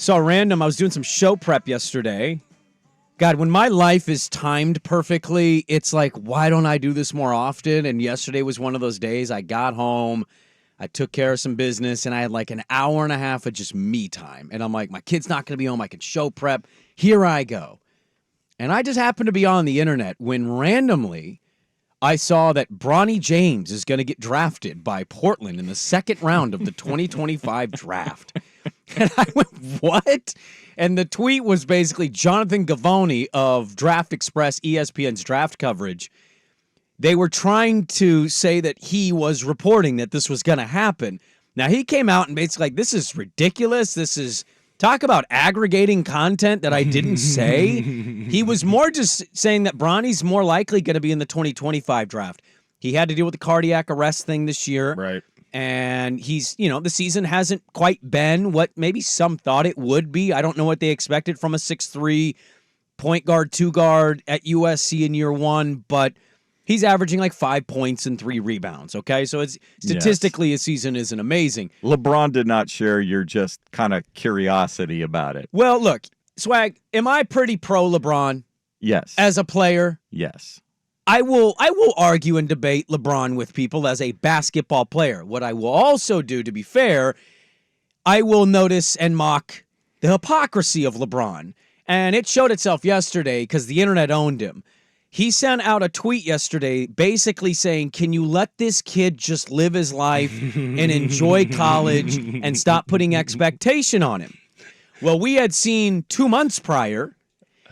So random, I was doing some show prep yesterday. God, when my life is timed perfectly, it's like, why don't I do this more often? And yesterday was one of those days. I got home, I took care of some business, and I had like an hour and a half of just me time. And I'm like, my kid's not going to be home. I can show prep. Here I go. And I just happened to be on the internet when randomly I saw that Bronny James is going to get drafted by Portland in the second round of the 2025 draft. And I went, what? And the tweet was basically Jonathan Gavoni of Draft Express, ESPN's draft coverage. They were trying to say that he was reporting that this was going to happen. Now, he came out and basically like, this is ridiculous. This is, talk about aggregating content that I didn't say. He was more just saying that Bronny's more likely going to be in the 2025 draft. He had to deal with the cardiac arrest thing this year. Right. And he's, the season hasn't quite been what maybe some thought it would be. I don't know what they expected from a 6'3" point guard, 2-guard at USC in year one, but he's averaging like 5 points and 3 rebounds, okay? So it's statistically his season isn't amazing. LeBron did not share your just kind of curiosity about it. Well, look, Swag, am I pretty pro LeBron? Yes. As a player? Yes. I will argue and debate LeBron with people as a basketball player. What I will also do, to be fair, I will notice and mock the hypocrisy of LeBron. And it showed itself yesterday because the internet owned him. He sent out a tweet yesterday basically saying, can you let this kid just live his life and enjoy college and stop putting expectation on him? Well, we had seen 2 months prior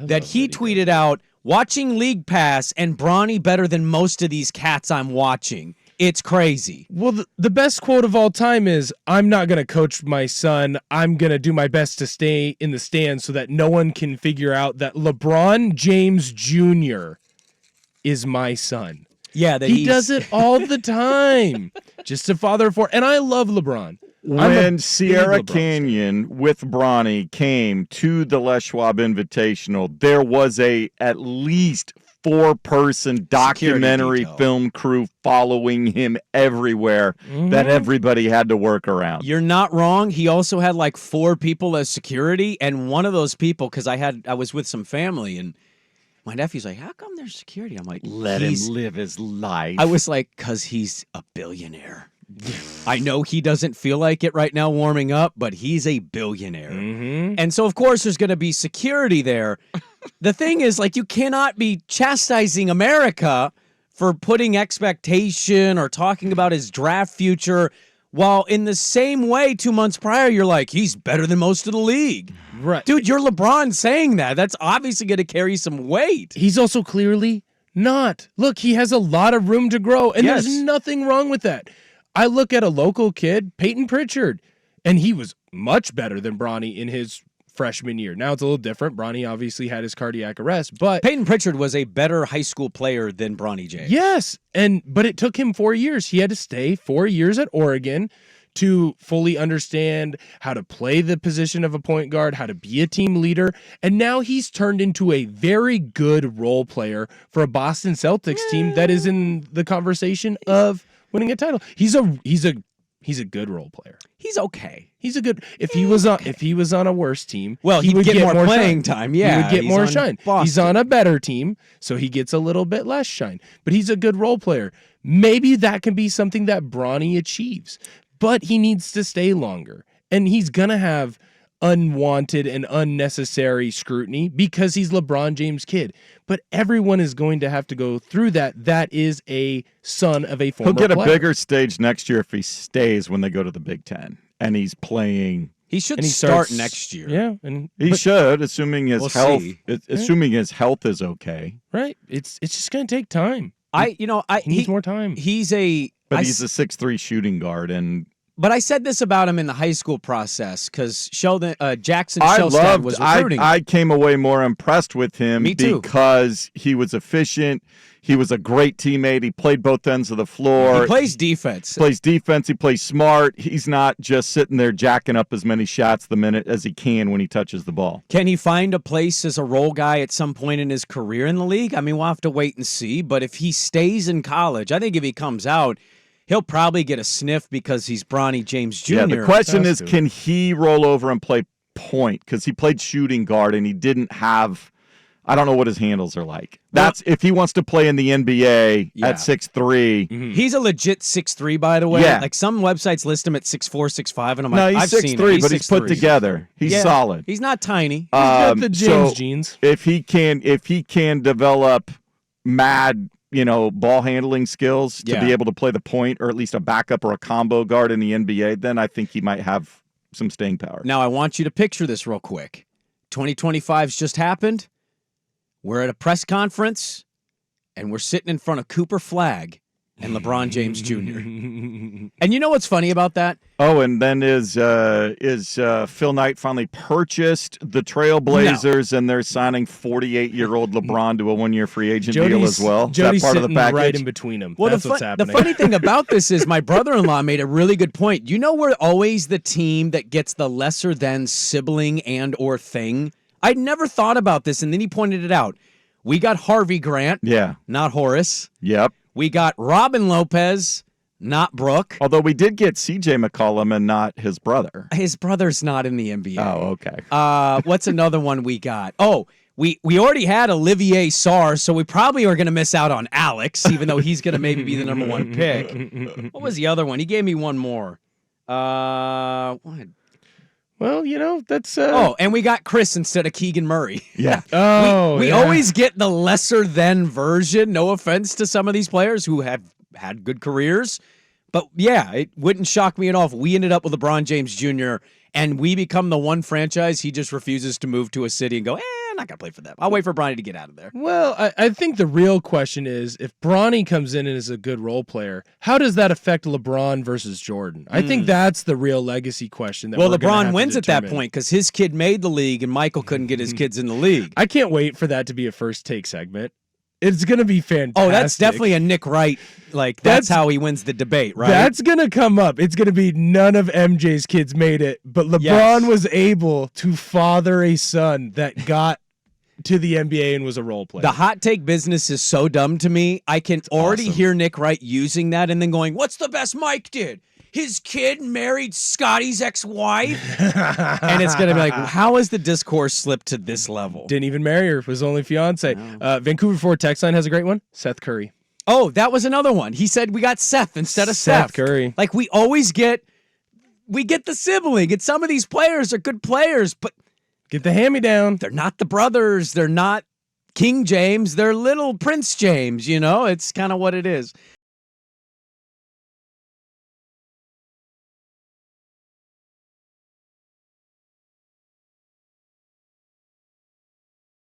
that he tweeted out, watching League Pass and Bronny better than most of these cats I'm watching. It's crazy. Well, the best quote of all time is, I'm not going to coach my son. I'm going to do my best to stay in the stands so that no one can figure out that LeBron James Jr. is my son. Yeah, he does it all the time. Just a father for, and I love LeBron. When Sierra Canyon with Bronny came to the Les Schwab Invitational, there was at least 4-person documentary film crew following him everywhere that everybody had to work around. You're not wrong. He also had like 4 people as security, and one of those people, because I was with some family, and my nephew's like, how come there's security? I'm like, let him live his life. I was like, because he's a billionaire. I know he doesn't feel like it right now warming up, but he's a billionaire. And so, of course, there's going to be security there. The thing is, like, you cannot be chastising America for putting expectation or talking about his draft future, while in the same way 2 months prior, you're like, he's better than most of the league. Right. Dude, you're LeBron saying that. That's obviously going to carry some weight. He's also clearly not. Look, he has a lot of room to grow, and there's nothing wrong with that. I look at a local kid, Peyton Pritchard, and he was much better than Bronny in his freshman year. Now it's a little different. Bronny obviously had his cardiac arrest, but Peyton Pritchard was a better high school player than Bronny James. Yes, but it took him 4 years. He had to stay 4 years at Oregon to fully understand how to play the position of a point guard, how to be a team leader, and now he's turned into a very good role player for a Boston Celtics team that is in the conversation of winning a title. He's a good role player. He's okay. He's a good. If he was on a worse team, well, he would get more playing time. Yeah, he would get more shine. Boston. He's on a better team, so he gets a little bit less shine. But he's a good role player. Maybe that can be something that Bronny achieves. But he needs to stay longer, and he's gonna have unwanted and unnecessary scrutiny because he's LeBron James' kid. But everyone is going to have to go through that. That is a son of a former player. He'll get a bigger stage next year if he stays when they go to the Big Ten and he's playing. He should start next year. Yeah, he should, assuming his health. Assuming his health is okay. Right. It's just going to take time. He needs more time. He's a 6'3" shooting guard, and. But I said this about him in the high school process because Jackson Shelstad was recruiting. I came away more impressed with him because he was efficient. He was a great teammate. He played both ends of the floor. He plays defense. He plays smart. He's not just sitting there jacking up as many shots the minute as he can when he touches the ball. Can he find a place as a role guy at some point in his career in the league? I mean, we'll have to wait and see. But if he stays in college, I think if he comes out, he'll probably get a sniff because he's Bronny James Jr. Yeah, the question is, can he roll over and play point because he played shooting guard and he didn't have. I don't know what his handles are like. That's if he wants to play in the NBA at 6'3". Mm-hmm. He's a legit 6'3", by the way. Yeah. Like some websites list him at 6'4", 6'5", and I'm no, like, he's I've 6'3", seen it. but he's put together. He's solid. He's not tiny. He's got the James jeans. If he can develop mad, ball handling skills to be able to play the point or at least a backup or a combo guard in the NBA, then I think he might have some staying power. Now I want you to picture this real quick. 2025's just happened. We're at a press conference, and we're sitting in front of Cooper Flagg and LeBron James Jr. And you know what's funny about that? Oh, and then is Phil Knight finally purchased the Trailblazers, and they're signing 48-year-old LeBron to a one-year free agent deal as well? Is that part of the package? Right in between them. Well, that's what's happening. The funny thing about this is my brother-in-law made a really good point. You know, we're always the team that gets the lesser than sibling and or thing. I'd never thought about this, and then he pointed it out. We got Harvey Grant, not Horace. Yep. We got Robin Lopez, not Brooke. Although we did get C.J. McCollum and not his brother. His brother's not in the NBA. Oh, okay. What's another one we got? Oh, we already had Olivier Sarr, so we probably are going to miss out on Alex, even though he's going to maybe be the number one pick. What was the other one? He gave me one more. What? Well, that's... and we got Chris instead of Keegan Murray. Yeah. We always get the lesser than version. No offense to some of these players who have had good careers. But, yeah, it wouldn't shock me at all if we ended up with LeBron James Jr. and we become the one franchise he just refuses to move to a city and go, I'm not going to play for them. I'll wait for Bronny to get out of there. Well, I think the real question is, if Bronny comes in and is a good role player, how does that affect LeBron versus Jordan? I think that's the real legacy question. Well, LeBron wins at that point because his kid made the league and Michael couldn't get his kids in the league. I can't wait for that to be a first take segment. It's going to be fantastic. Oh, that's definitely a Nick Wright. That's how he wins the debate, right? That's going to come up. It's going to be none of MJ's kids made it, but LeBron was able to father a son that got to the NBA and was a role player. The hot take business is so dumb to me. I can already hear Nick Wright using that and then going, what's the best Mike did? His kid married Scotty's ex-wife? And it's going to be like, how has the discourse slipped to this level? Didn't even marry her. Was only fiance. Vancouver Forward text line has a great one. Seth Curry. Oh, that was another one. He said we got Seth instead of Seth. Curry. Like we always get the sibling. And some of these players are good players, but get the hand-me-down. They're not the brothers. They're not King James. They're little Prince James. It's kind of what it is.